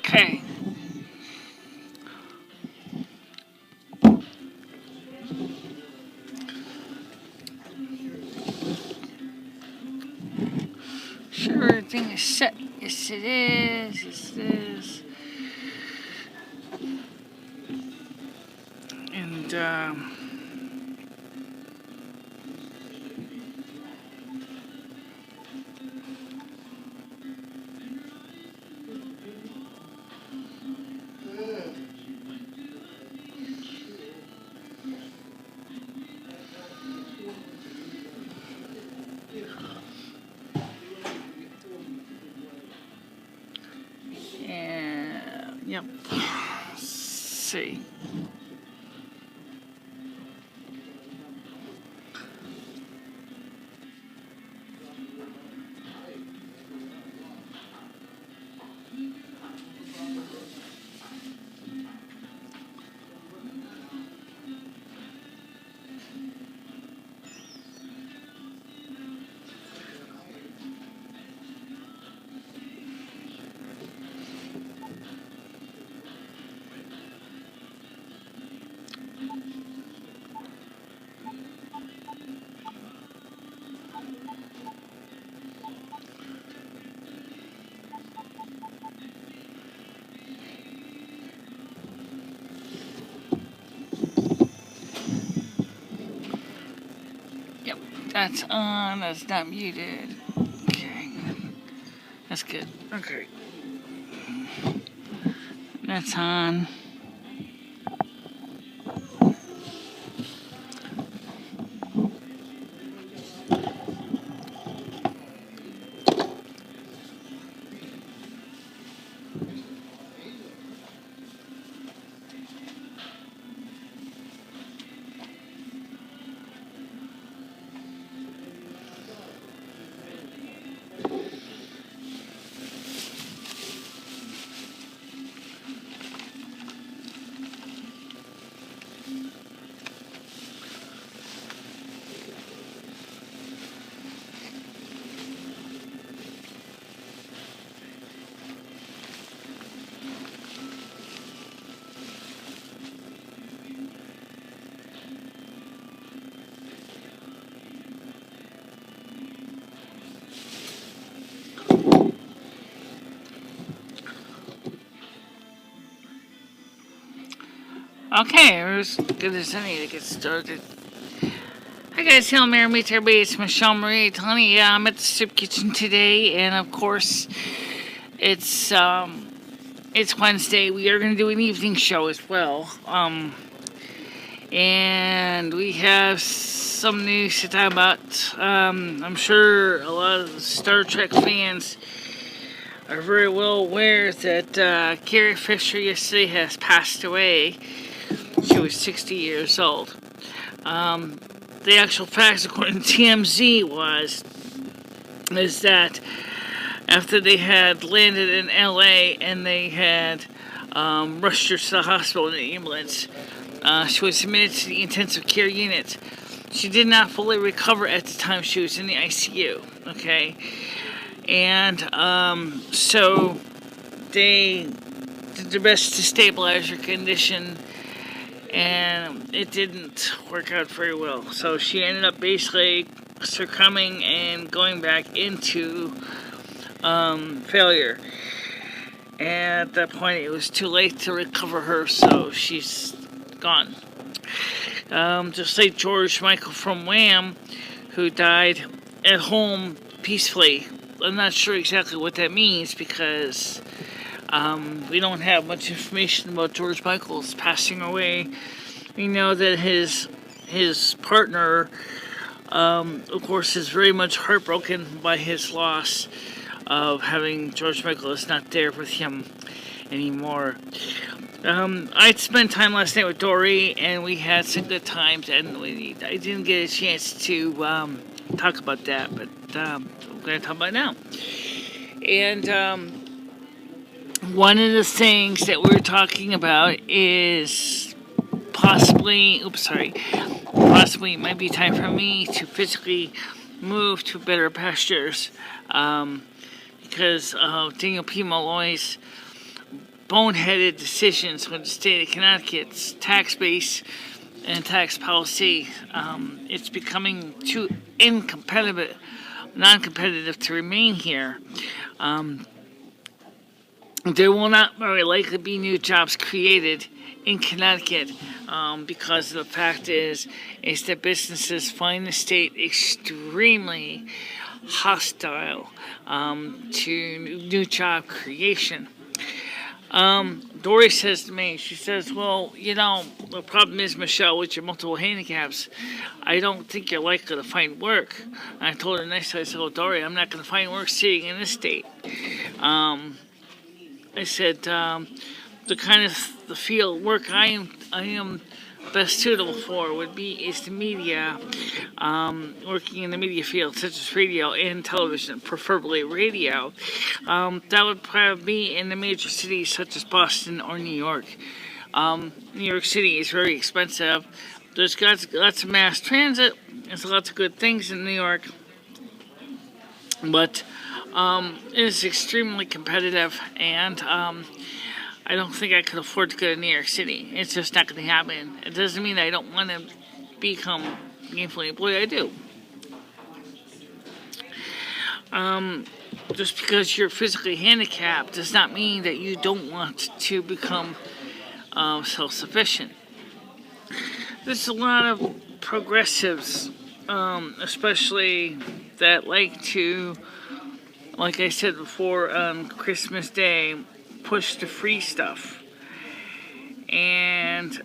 Okay. Sure, everything is set. Yes, it is. Yes, it is. And, yep. Let's see. Yep, that's on. That's not muted. Okay. That's good. Okay. That's on. Okay, we're as good as any to get started. Hi guys, hello, Mary, meet everybody. It's MicheleMarieDalene. Yeah, I'm at the soup kitchen today, and of course, it's Wednesday. We are going to do an evening show as well. And we have some news to talk about. I'm sure a lot of the Star Trek fans are very well aware that Carrie Fisher yesterday has passed away. She was 60 years old. The actual facts, according to TMZ, is that after they had landed in LA and they had rushed her to the hospital in an ambulance, she was admitted to the intensive care unit. She did not fully recover at the time she was in the ICU. Okay, and so they did their best to stabilize her condition, and it didn't work out very well. So she ended up basically succumbing and going back into failure. And at that point, it was too late to recover her, so she's gone. Just like George Michael from Wham, who died at home peacefully. I'm not sure exactly what that means because we don't have much information about George Michael's passing away. We know that his partner, of course, is very much heartbroken by his loss of having George Michael is not there with him anymore. I'd spent time last night with Dory, and we had some good times, and I didn't get a chance to talk about that, but I'm going to talk about it now. And one of the things that we're talking about is possibly it might be time for me to physically move to better pastures, because of Daniel P. Malloy's boneheaded decisions with the state of Connecticut's tax base and tax policy. It's becoming too non-competitive to remain here. There will not very likely be new jobs created in Connecticut because the fact is that businesses find the state extremely hostile to new job creation. Dory says to me, she says, well, the problem is, Michele, with your multiple handicaps, I don't think you're likely to find work. And I told her nicely, I said, well, Dory, I'm not going to find work sitting in this state. I said, the kind of the field work I am best suitable for is the media, working in the media field, such as radio and television, preferably radio. That would probably be in the major cities such as Boston or New York. New York City is very expensive. There's lots of mass transit. There's lots of good things in New York. But it is extremely competitive, and I don't think I could afford to go to New York City. It's just not going to happen. It doesn't mean I don't want to become gainfully employed. I do. Just because you're physically handicapped does not mean that you don't want to become self-sufficient. There's a lot of progressives, especially that like to, like I said before, on Christmas Day, push the free stuff. And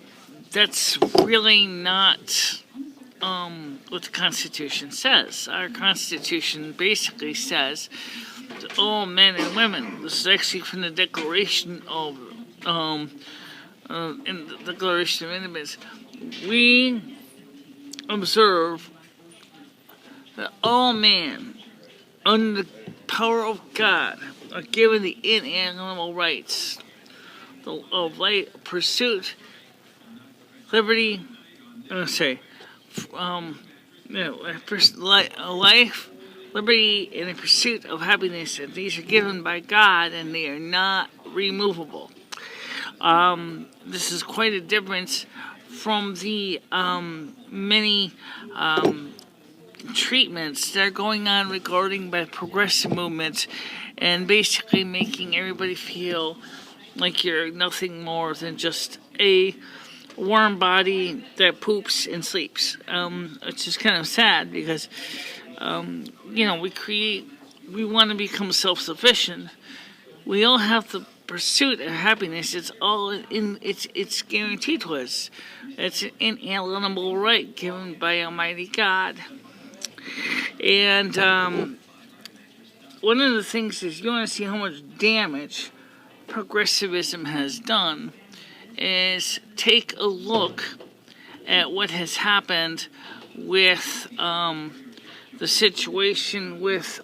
that's really not what the Constitution says. Our Constitution basically says that all men and women, this is actually from the Declaration of in the Declaration of Independence, we observe that all men under the power of God are given the inalienable rights of pursuit, liberty, life, liberty, and the pursuit of happiness, and these are given by God, and they are not removable. This is quite a difference from the many treatments that are going on regarding by progressive movements, and basically making everybody feel like you're nothing more than just a warm body that poops and sleeps. It's just kind of sad because, we want to become self-sufficient. We all have the pursuit of happiness. It's all it's guaranteed to us. It's an inalienable right given by Almighty God. And one of the things is, you want to see how much damage progressivism has done, is take a look at what has happened with the situation with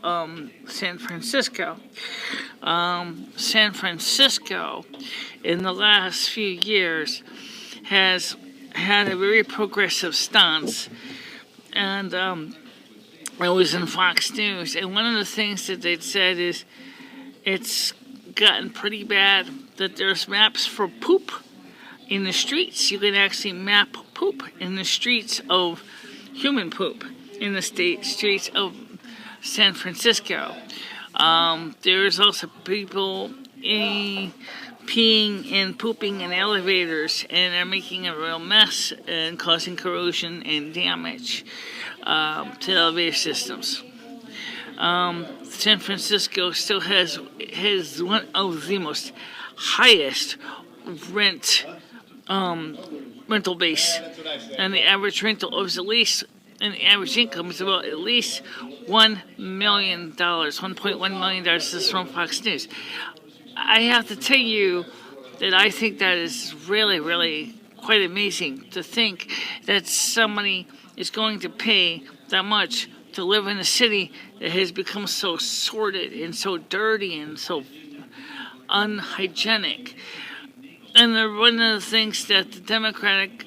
San Francisco. San Francisco, in the last few years, has had a very progressive stance, and I was in Fox News, and one of the things that they'd said is it's gotten pretty bad that there's maps for poop in the streets. You can actually map poop in the streets of human poop in the streets of San Francisco. There's also people peeing and pooping in elevators, and they're making a real mess and causing corrosion and damage to the elevator systems. San Francisco still has one of the most highest rental base, and the average rental is at least, and the average income is about at least $1 million, $1.1 million. This is from Fox News. I have to tell you that I think that is really, really quite amazing to think that somebody is going to pay that much to live in a city that has become so sordid and so dirty and so unhygienic. And one of the things that the Democratic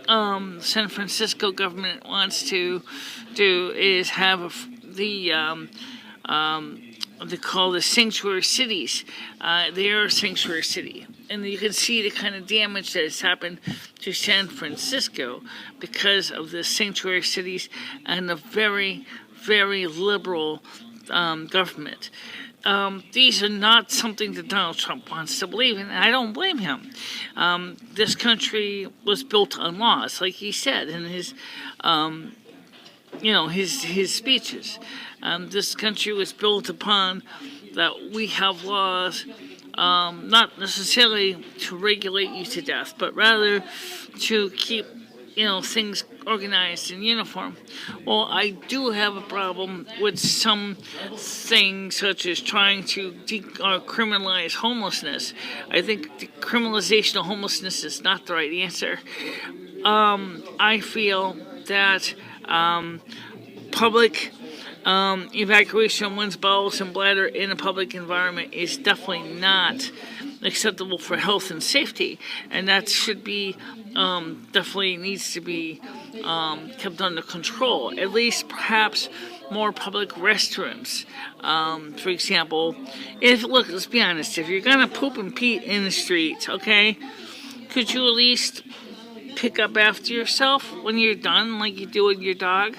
San Francisco government wants to do is have they call the sanctuary cities. They are a sanctuary city. and you can see the kind of damage that has happened to San Francisco because of the sanctuary cities and the very, very liberal government. These are not something that Donald Trump wants to believe in, and I don't blame him. This country was built on laws, like he said in his, his speeches. This country was built upon that we have laws, not necessarily to regulate you to death, but rather to keep, things organized in uniform. Well, I do have a problem with some things, such as trying to criminalize homelessness. I think decriminalization of homelessness is not the right answer. I feel that public evacuation of one's bowels and bladder in a public environment is definitely not acceptable for health and safety, and that should be definitely needs to be kept under control. At least perhaps more public restrooms. For example, let's be honest, if you're gonna poop and pee in the street, okay, could you at least pick up after yourself when you're done, like you do with your dog?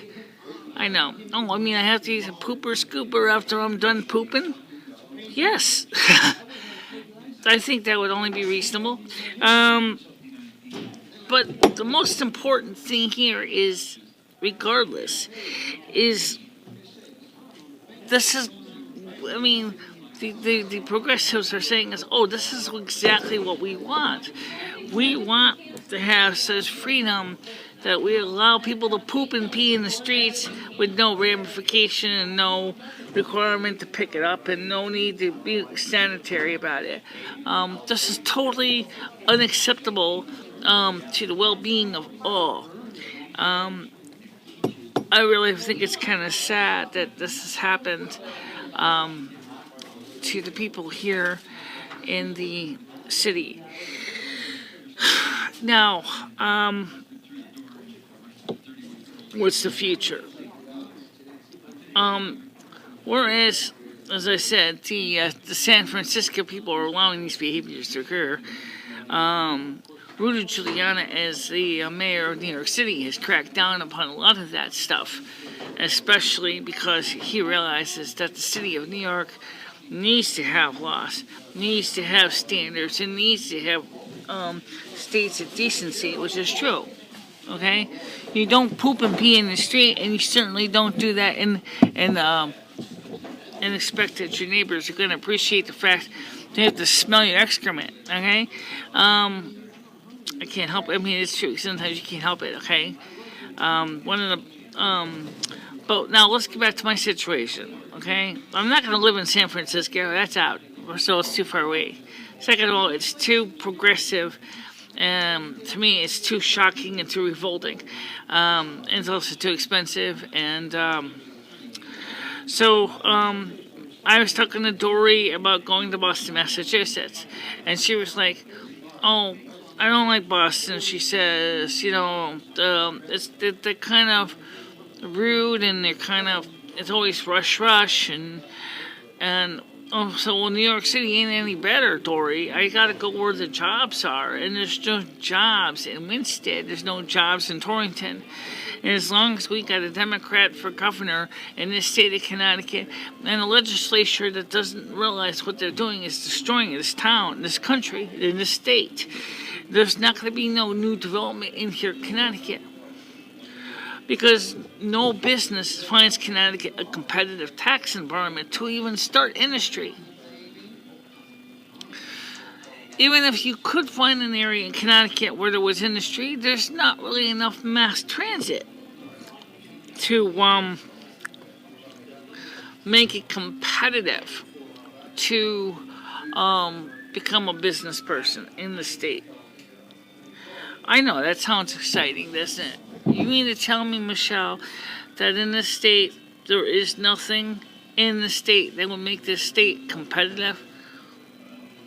I know. Oh, I have to use a pooper scooper after I'm done pooping? Yes. I think that would only be reasonable. But the most important thing here is, regardless, is this is, the progressives are saying is, this is exactly what we want. We want to have such freedom that we allow people to poop and pee in the streets with no ramification and no requirement to pick it up and no need to be sanitary about it. This is totally unacceptable to the well-being of all. I really think it's kind of sad that this has happened to the people here in the city. Now, what's the future? Whereas, as I said, the San Francisco people are allowing these behaviors to occur, Rudy Giuliani, as the mayor of New York City, has cracked down upon a lot of that stuff, especially because he realizes that the city of New York needs to have laws, needs to have standards, and needs to have states of decency, which is true. Okay, you don't poop and pee in the street, and you certainly don't do that and expect that your neighbors are going to appreciate the fact they have to smell your excrement. Okay, I can't help it. It's true. Sometimes you can't help it. Okay, but now let's get back to my situation. Okay, I'm not going to live in San Francisco. That's out. So it's too far away. Second of all, it's too progressive. To me, it's too shocking and too revolting. And it's also too expensive. And so I was talking to Dory about going to Boston, Massachusetts. And she was like, I don't like Boston. She says, they're kind of rude and it's always rush. So New York City ain't any better, Dory. I gotta go where the jobs are, and there's no jobs in Winstead. There's no jobs in Torrington. And as long as we got a Democrat for governor in this state of Connecticut, and a legislature that doesn't realize what they're doing is destroying this town, this country, and this state, there's not gonna be no new development in here, Connecticut. Because no business finds Connecticut a competitive tax environment to even start industry. Even if you could find an area in Connecticut where there was industry, there's not really enough mass transit to make it competitive to become a business person in the state. I know, that sounds exciting, doesn't it? You mean to tell me, Michele, that in this state, there is nothing in the state that will make this state competitive?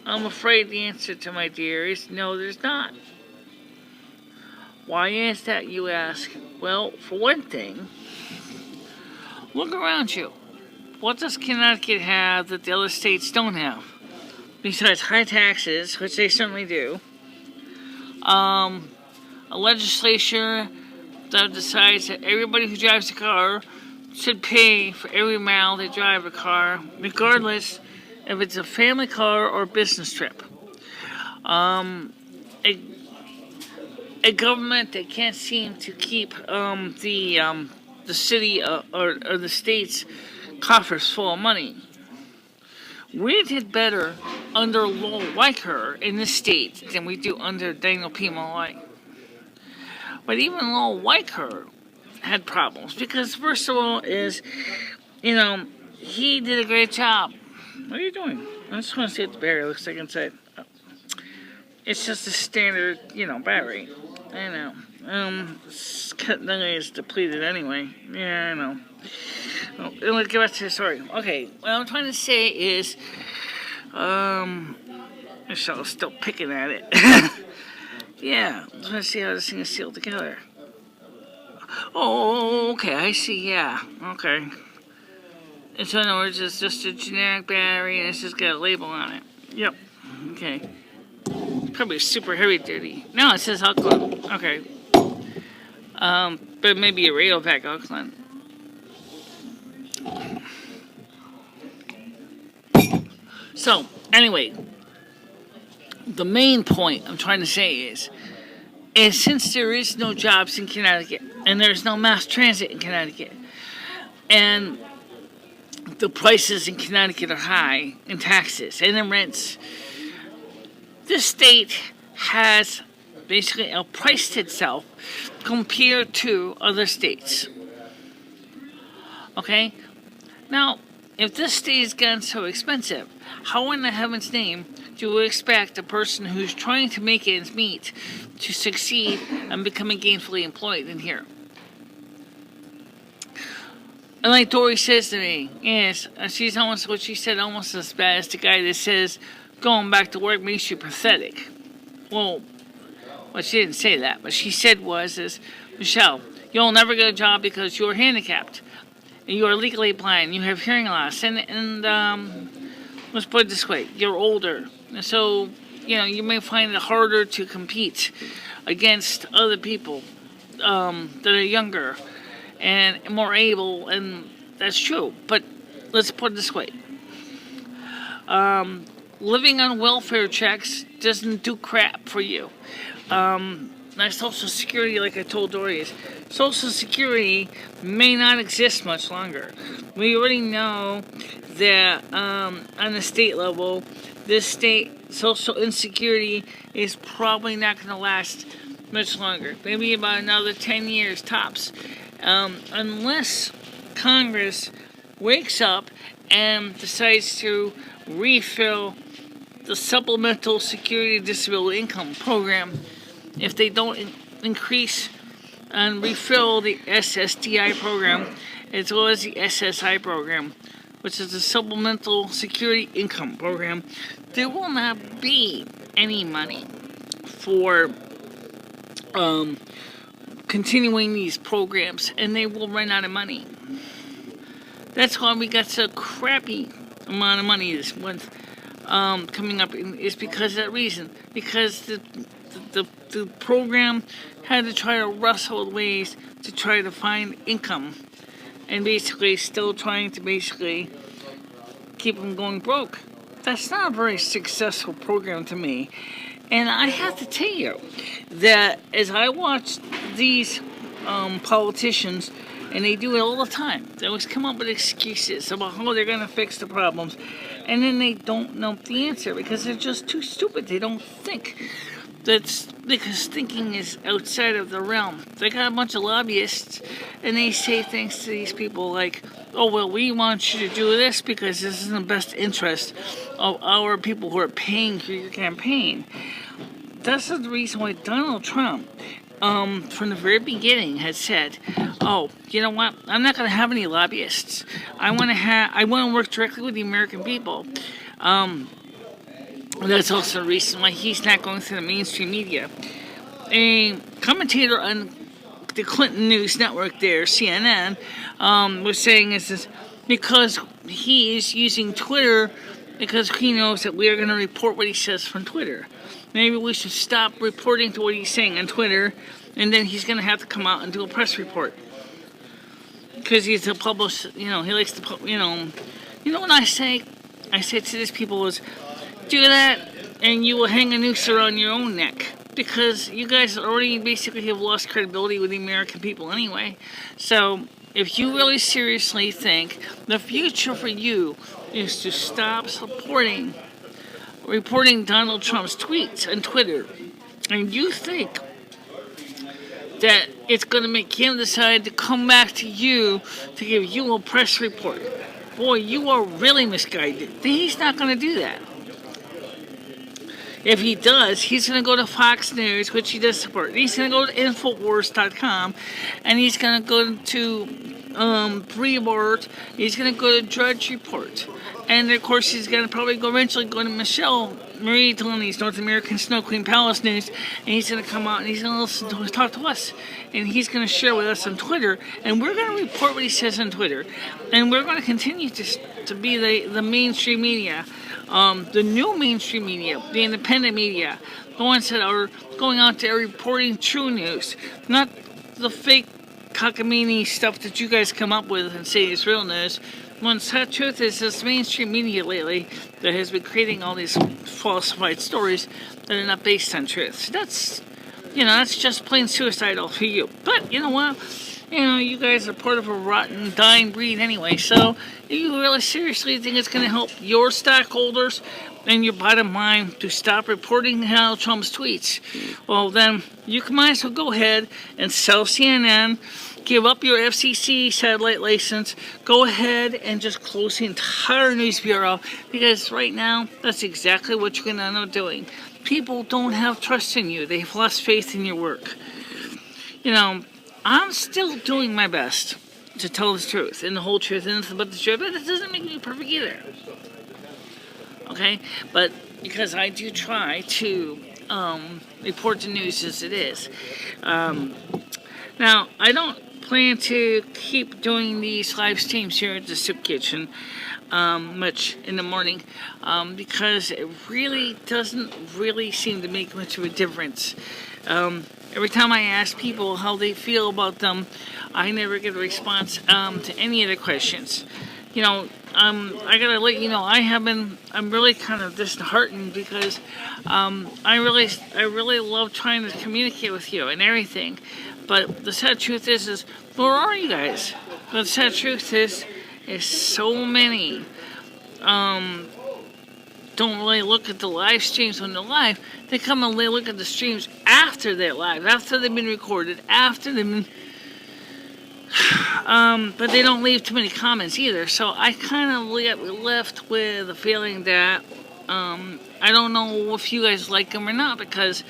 I'm afraid the answer to my dear is no, there's not. Why is that, you ask? Well, for one thing, look around you. What does Connecticut have that the other states don't have? besides high taxes, which they certainly do, a legislature that decides that everybody who drives a car should pay for every mile they drive a car, regardless if it's a family car or business trip. A government that can't seem to keep the city or the state's coffers full of money. We did better under Lowell Weicker in this state than we do under Daniel P. Malloy. But even Lowell Weicker had problems because, first of all, he did a great job. What are you doing? I just want to see what the battery looks like inside. Oh. It's just a standard, battery. I know. It's depleted anyway. Yeah, I know. Well, let's get back to the story. Okay, what I'm trying to say is, Michelle's still picking at it. Yeah, I'm trying to see how this thing is sealed together. Oh, okay, I see, yeah, okay. And so, in other words, it's just a generic battery, and it's just got a label on it. Yep, okay. Probably super heavy duty. No, it says alkaline. Okay. But maybe a radio pack alkaline. So, anyway, the main point I'm trying to say is since there is no jobs in Connecticut, and there's no mass transit in Connecticut, and the prices in Connecticut are high in taxes and in rents, this state has basically outpriced itself compared to other states. Okay? Now, if this state has gotten so expensive, how in the heaven's name do we expect a person who's trying to make ends meet to succeed and becoming gainfully employed in here? And like Dory says to me, yes, she's almost what she said, almost as bad as the guy that says going back to work makes you pathetic. Well, she didn't say that. What she said is, Michelle, you'll never get a job because you're handicapped. And you are legally blind. You have hearing loss. And let's put it this way. You're older. And so, you may find it harder to compete against other people that are younger and more able. And that's true. But let's put it this way. Living on welfare checks doesn't do crap for you. Social Security, like I told Dory, is Social Security may not exist much longer. We already know that on the state level, this state social insecurity is probably not going to last much longer. Maybe about another 10 years tops. Unless Congress wakes up and decides to refill the Supplemental Security Disability Income Program. If they don't increase and refill the SSDI program as well as the SSI program, which is the Supplemental Security Income Program, there will not be any money for continuing these programs, and they will run out of money. That's why we got so crappy amount of money this month coming up, is because of that reason. Because the program had to try to wrestle with ways to try to find income, and basically still trying to keep them going broke. That's not a very successful program to me. And I have to tell you that as I watch these politicians, and they do it all the time, they always come up with excuses about how they're going to fix the problems, and then they don't know the answer because they're just too stupid. They don't think. That's because thinking is outside of the realm. They got a bunch of lobbyists, and they say things to these people like, oh, well, we want you to do this because this is in the best interest of our people who are paying for your campaign. That's the reason why Donald Trump, from the very beginning, had said, oh, you know what, I'm not going to have any lobbyists. I want to work directly with the American people. That's also the reason why he's not going through the mainstream media. A commentator on the Clinton News Network there, CNN, was saying is because he is using Twitter because he knows that we are going to report what he says from Twitter. Maybe we should stop reporting to what he's saying on Twitter, and then he's going to have to come out and do a press report. Because he's a publish, he likes to, what I say to these people is, do that, and you will hang a noose around your own neck. Because you guys already basically have lost credibility with the American people anyway. So, if you really seriously think the future for you is to stop reporting Donald Trump's tweets on Twitter, and you think that it's going to make him decide to come back to you to give you a press report, boy, you are really misguided. He's not going to do that. If he does, he's going to go to Fox News, which he does support. He's going to go to Infowars.com, and he's going to go to Breitbart. He's going to go to Drudge Report. And, of course, he's going to probably eventually go to MicheleMarieDalene's North American Snow Queen Palace News, and he's going to come out and he's going to listen to us, talk to us. And he's going to share with us on Twitter, and we're going to report what he says on Twitter. And we're going to continue to be the mainstream media. The new mainstream media, the independent media, the ones that are going out there reporting true news, not the fake cockamamie stuff that you guys come up with and say is real news. When sad truth is this mainstream media lately that has been creating all these falsified stories that are not based on truth. So that's just plain suicidal for you. But you know what? You guys are part of a rotten, dying breed anyway, so if you really seriously think it's going to help your stockholders and your bottom line to stop reporting Donald Trump's tweets, well then, you might as well go ahead and sell CNN, give up your FCC satellite license, go ahead and just close the entire news bureau, because right now, that's exactly what you're going to end up doing. People don't have trust in you. They've lost faith in your work. I'm still doing my best to tell the truth and the whole truth and nothing but the truth, but it doesn't make me perfect either. Okay? But because I do try to report the news as it is. Now, I don't plan to keep doing these live streams here at the Soup Kitchen much in the morning because it really doesn't seem to make much of a difference. Every time I ask people how they feel about them, I never get a response to any of the questions. I gotta let you know, I'm really kind of disheartened because I really love trying to communicate with you and everything. But the sad truth is where are you guys? The sad truth is so many don't really look at the live streams when they're live. They come and they look at the streams after they're live, after they've been recorded, after they've been... but they don't leave too many comments either. So I kind of left with a feeling that I don't know if you guys like them or not, because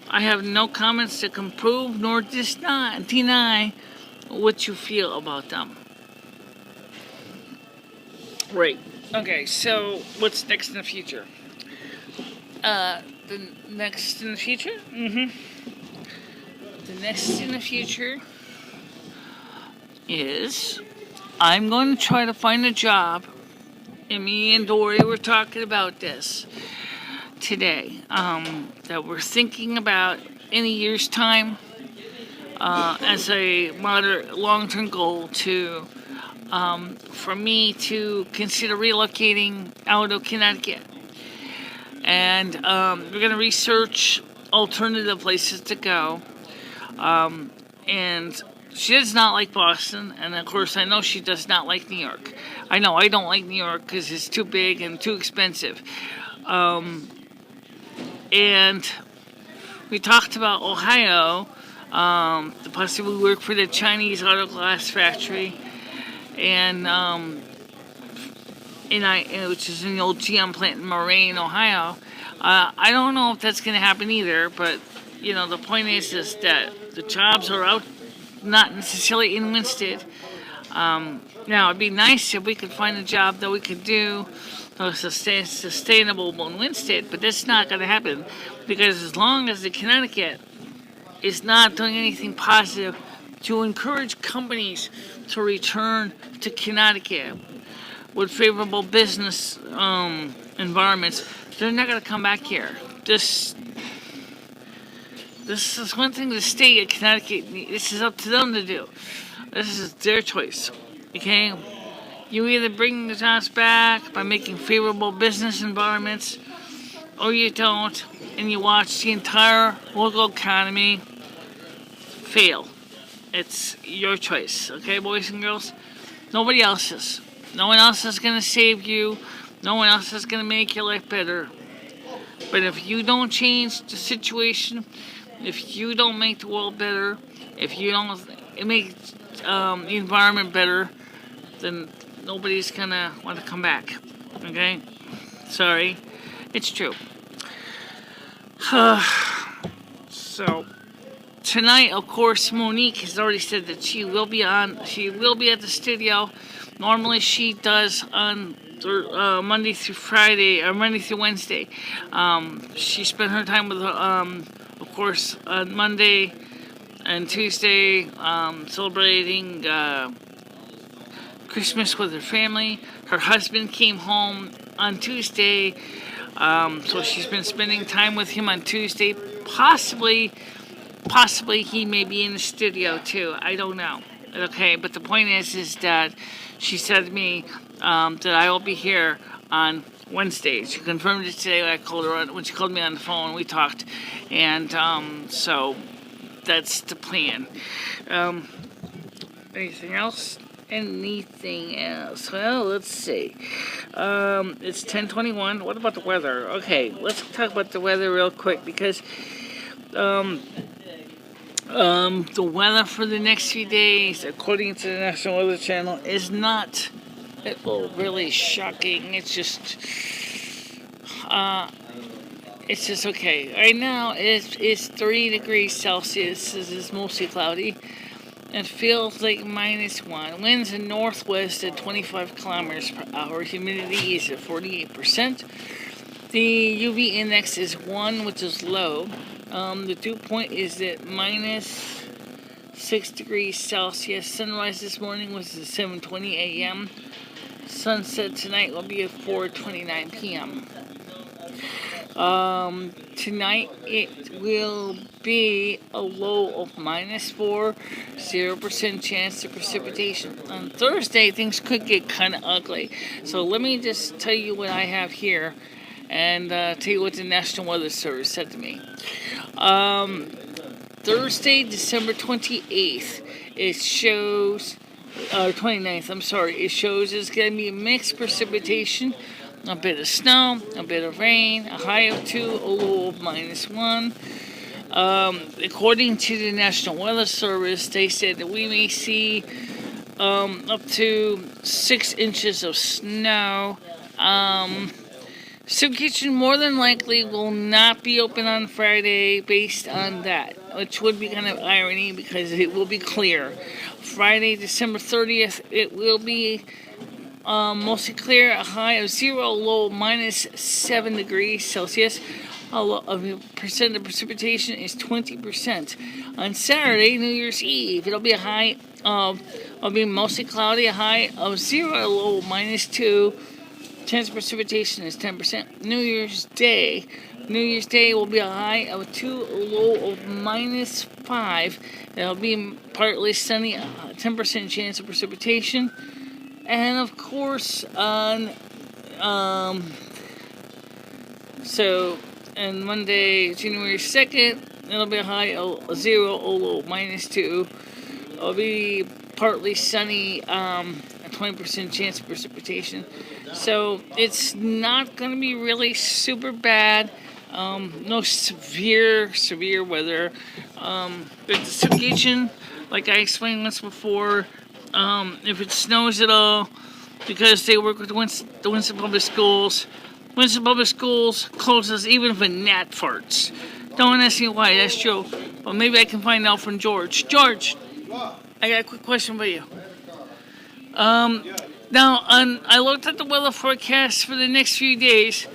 I have no comments that can prove nor deny what you feel about them. Right. Okay, so what's next in the future? The next in the future? The next in the future is I'm going to try to find a job, and me and Dory were talking about this today, that we're thinking about in a year's time as a moderate long-term goal to for me to consider relocating out of Connecticut. And we're going to research alternative places to go. And she does not like Boston, and of course I know she does not like New York. I know I don't like New York because it's too big and too expensive. And we talked about Ohio, to possibly work for the Chinese auto glass factory, and which is in the old GM plant in Moraine, Ohio. I don't know if that's going to happen either, but the point is that the jobs are out, not necessarily in Winsted. Now it'd be nice if we could find a job that we could do sustainable in Winsted, but that's not going to happen, because as long as the Connecticut is not doing anything positive to encourage companies to return to Connecticut, with favorable business environments, they're not going to come back here. This is one thing the state of Connecticut, this is up to them to do. This is their choice, okay? You either bring the jobs back by making favorable business environments, or you don't, and you watch the entire local economy fail. It's your choice, okay, boys and girls? Nobody else's. No one else is going to save you. No one else is going to make your life better. But if you don't change the situation, if you don't make the world better, if you don't make the environment better, then nobody's going to want to come back, okay? Sorry. It's true. So, tonight, of course, Monique has already said that she will be at the studio. Normally she does on Monday through Friday, or Monday through Wednesday. She spent her time with, of course, on Monday and Tuesday, celebrating Christmas with her family. Her husband came home on Tuesday, so she's been spending time with him on Tuesday. Possibly he may be in the studio too. I don't know. Okay, but the point is that she said to me that I will be here on Wednesday. She confirmed it today. I called her when she called me on the phone. We talked, and so that's the plan. Anything else? Anything else? Well, let's see. It's 10:21. What about the weather? Okay, let's talk about the weather real quick because the weather for the next few days, according to the National Weather Channel, is not really shocking. It's just okay. Right now, it's 3 degrees Celsius. This is mostly cloudy. It feels like -1. Winds in northwest at 25 kilometers per hour. Humidity is at 48%. The UV index is 1, which is low. The dew point is at -6 degrees Celsius. Sunrise this morning was at 7:20 a.m. Sunset tonight will be at 4:29 p.m. Tonight it will be a low of -4, 0% chance of precipitation. On Thursday, things could get kind of ugly. So let me just tell you what I have here and tell you what the National Weather Service said to me. Thursday, December 28th, it shows, 29th, I'm sorry, it shows it's going to be mixed precipitation, a bit of snow, a bit of rain, a high of 2, a low of -1. According to the National Weather Service, they said that we may see up to 6 inches of snow. Soup Kitchen more than likely will not be open on Friday based on that, which would be kind of irony because it will be clear. Friday, December 30th, it will be mostly clear, a high of 0, low -7 degrees Celsius. A percent of precipitation is 20%. On Saturday, New Year's Eve, it'll be a high of, it'll be mostly cloudy, a high of 0, low -2. Chance of precipitation is 10%. New Year's Day will be a high of 2, a low of -5. It'll be partly sunny, a 10% chance of precipitation. And of course, on and Monday, January 2nd, it'll be a high of 0, a low -2. It'll be partly sunny, a 20% chance of precipitation. So it's not going to be really super bad. No severe weather. But the Soup Kitchen, like I explained once before, if it snows at all, because they work with the Winston Public Schools. Winston Public Schools closes even if a gnat farts. Don't ask me why, that's true. But maybe I can find out from George. George, I got a quick question for you. Now, I looked at the weather forecast for the next few days,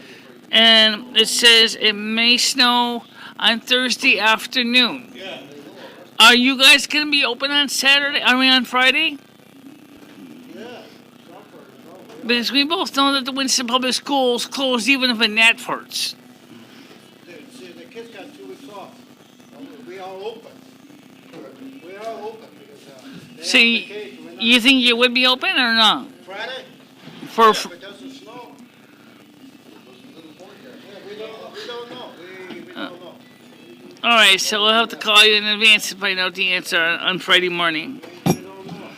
and it says it may snow on Thursday afternoon. Are you guys going to be open on Friday? Because we both know that the Winston Public Schools closed even if a gnat farts. See, the kids got 2 weeks off. We are open. We are open because they So have vacation. you think you would be open or not? Friday? For Yeah, if it doesn't snow. Yeah, we don't know. We don't know. All right, so we'll have to call you in advance to find out the answer on Friday morning. We don't know.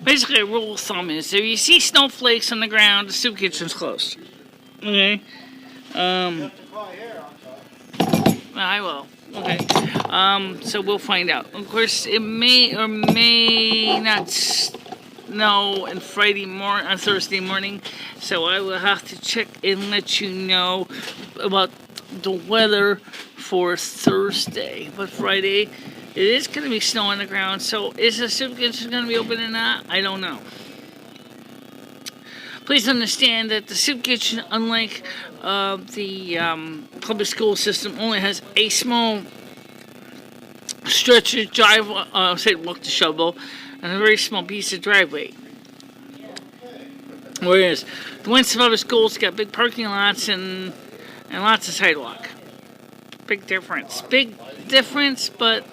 Basically, a rule of thumb is if you see snowflakes on the ground, the soup kitchen's closed. Okay? You have to call here, I'll tell. I will. Okay. So we'll find out. Of course, it may or may not snow on Thursday morning. So I will have to check and let you know about the weather for Thursday. But Friday, it is going to be snow on the ground. So is the soup kitchen going to be open or not? I don't know. Please understand that the soup kitchen, unlike the public school system, only has a small stretch of sidewalk to shovel and a very small piece of driveway. Whereas the Winston Public Schools got big parking lots and lots of sidewalk. Big difference. Big difference, but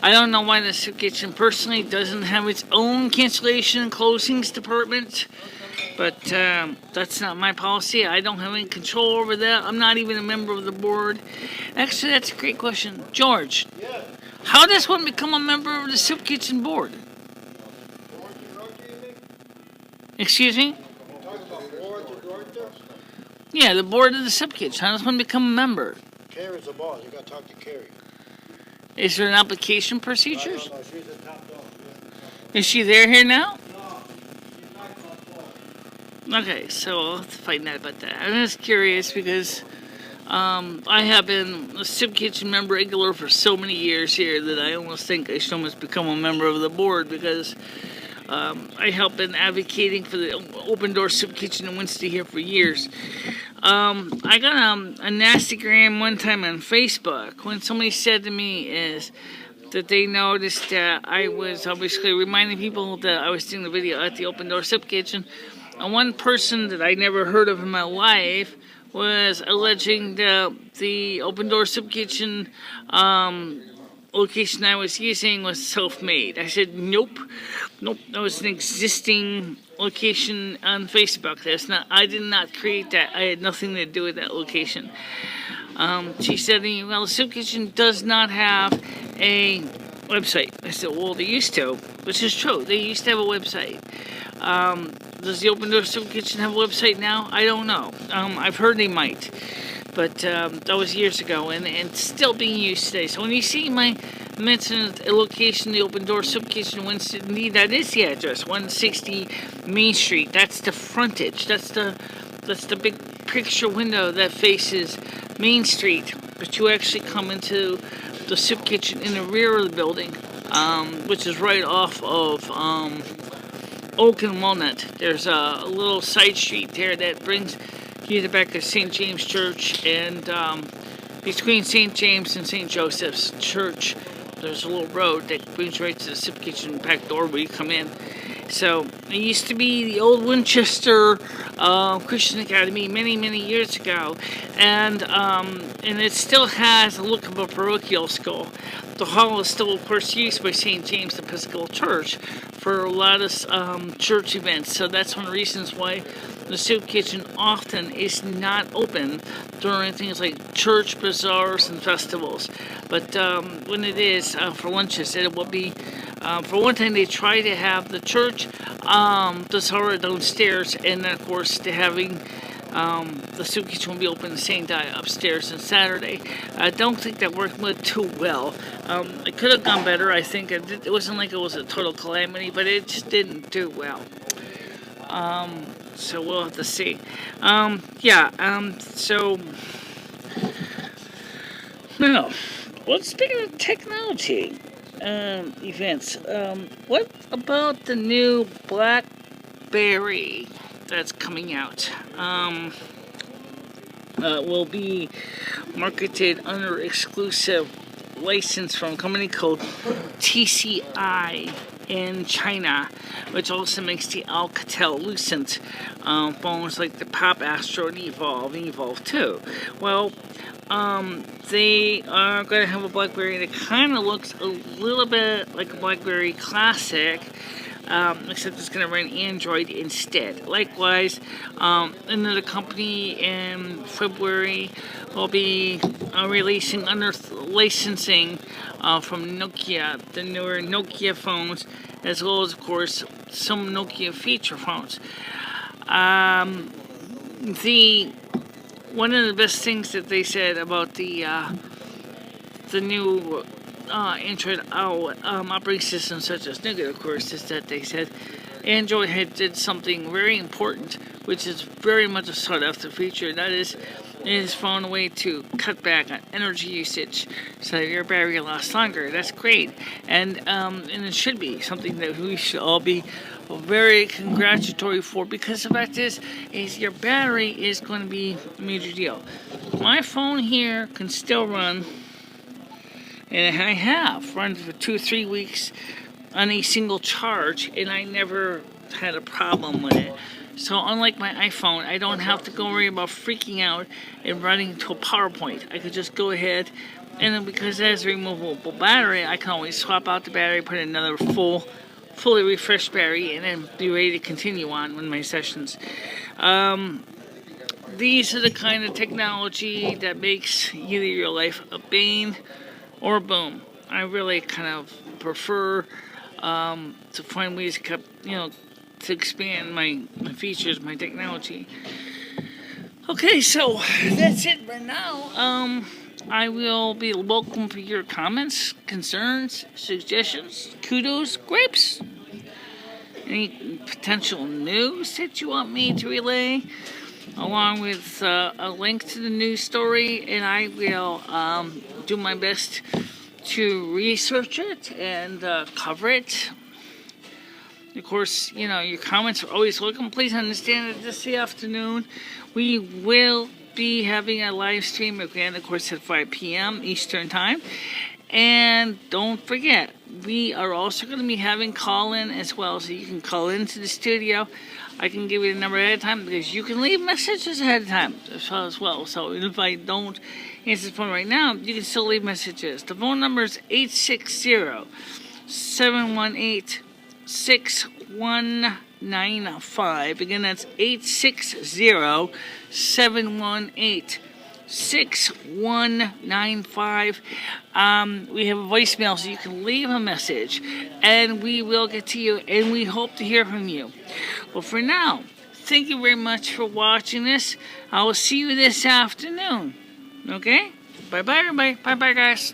I don't know why the soup kitchen personally doesn't have its own cancellation and closings department, but that's not my policy. I don't have any control over that. I'm not even a member of the board. Actually, that's a great question. George, Yeah. how does one become a member of the soup kitchen board? Excuse me? Talking about board to director? Yeah, the board of the soup kitchen. How does one become a member? Carrie's the boss. You got to talk to Carrie. Is there an application I procedures? don't know. She's the top dog. Is she there here now? No, she's not top dog. Okay, so I'll have to find out about that. I'm just curious because I have been a soup kitchen member regular for so many years here that I almost think I should almost become a member of the board because I have been advocating for the open door soup kitchen in Winston here for years. I got a nastygram one time on Facebook when somebody said to me is that they noticed that I was obviously reminding people that I was doing the video at the open door soup kitchen. And one person that I never heard of in my life was alleging that the open door soup kitchen location I was using was self-made. I said, nope, that was an existing location on Facebook. I did not create that. I had nothing to do with that location. She said, well, the soup kitchen does not have a website. I said, well, they used to, which is true. They used to have a website. Does the Open Door Soup Kitchen have a website now? I don't know. I've heard they might. But that was years ago, and it's still being used today. So when you see my mention a location, the Open Door Soup Kitchen in Winston, indeed, that is the address, 160 Main Street. That's the frontage. That's the big picture window that faces Main Street. But you actually come into the soup kitchen in the rear of the building, which is right off of Oak and Walnut. There's a little side street there that brings you to the back of St. James Church, and between St. James and St. Joseph's Church, there's a little road that brings you right to the soup kitchen back door where you come in. So it used to be the old Winchester Christian Academy many years ago, and it still has a look of a parochial school. The hall is still, of course, used by St. James Episcopal Church for a lot of church events. So that's one of the reasons why the soup kitchen often is not open during things like church bazaars and festivals. But when it is for lunches, it will be. For one thing, they try to have the church bazaar downstairs, and then of course they're having the soup kitchen will be open the same day upstairs on Saturday. I don't think that worked too well. It could have gone better. I think it wasn't like it was a total calamity, but it just didn't do well. So we'll have to see. So now, well, speaking of technology events, what about the new BlackBerry that's coming out? Will be marketed under exclusive license from a company called TCI in China, which also makes the Alcatel-Lucent phones like the Pop Astro and Evolve 2. Well, they are going to have a BlackBerry that kind of looks a little bit like a BlackBerry Classic, except it's going to run Android instead. Likewise, another company in February will be releasing under licensing from Nokia, the newer Nokia phones, as well as, of course, some Nokia feature phones. One of the best things that they said about the new Android operating system, such as Nougat, of course, is that they said Android had did something very important, which is very much a sought after feature. That is, it has found a way to cut back on energy usage so that your battery lasts longer. That's great, and it should be something that we should all be very congratulatory for, because the fact is your battery is going to be a major deal. My phone here can still run, and I have run for 2-3 weeks on a single charge, and I never had a problem with it. So unlike my iPhone, I don't have to go worry about freaking out and running to a PowerPoint. I could just go ahead, and then because it has a removable battery, I can always swap out the battery, put in another fully refreshed battery, and then be ready to continue on with my sessions. These are the kind of technology that makes either your life a bane or a boom. I really kind of prefer to find ways to expand my features, my technology. Okay, so that's it right now. I will be welcome for your comments, concerns, suggestions, kudos, grapes, any potential news that you want me to relay, along with a link to the news story, and I will do my best to research it and cover it. Of course, your comments are always welcome. Please understand that this afternoon we will be having a live stream again, of course, at 5 p.m. Eastern Time. And don't forget, we are also going to be having call-in as well, so you can call into the studio. I can give you the number ahead of time, because you can leave messages ahead of time as well. So if I don't answer the phone right now, you can still leave messages. The phone number is 860-718-6195. Again, that's 860-718-6195. We have a voicemail, so you can leave a message, and we will get to you, and we hope to hear from you. Well, for now, thank you very much for watching this. I will see you this afternoon. Okay? Bye-bye, everybody. Bye-bye, guys.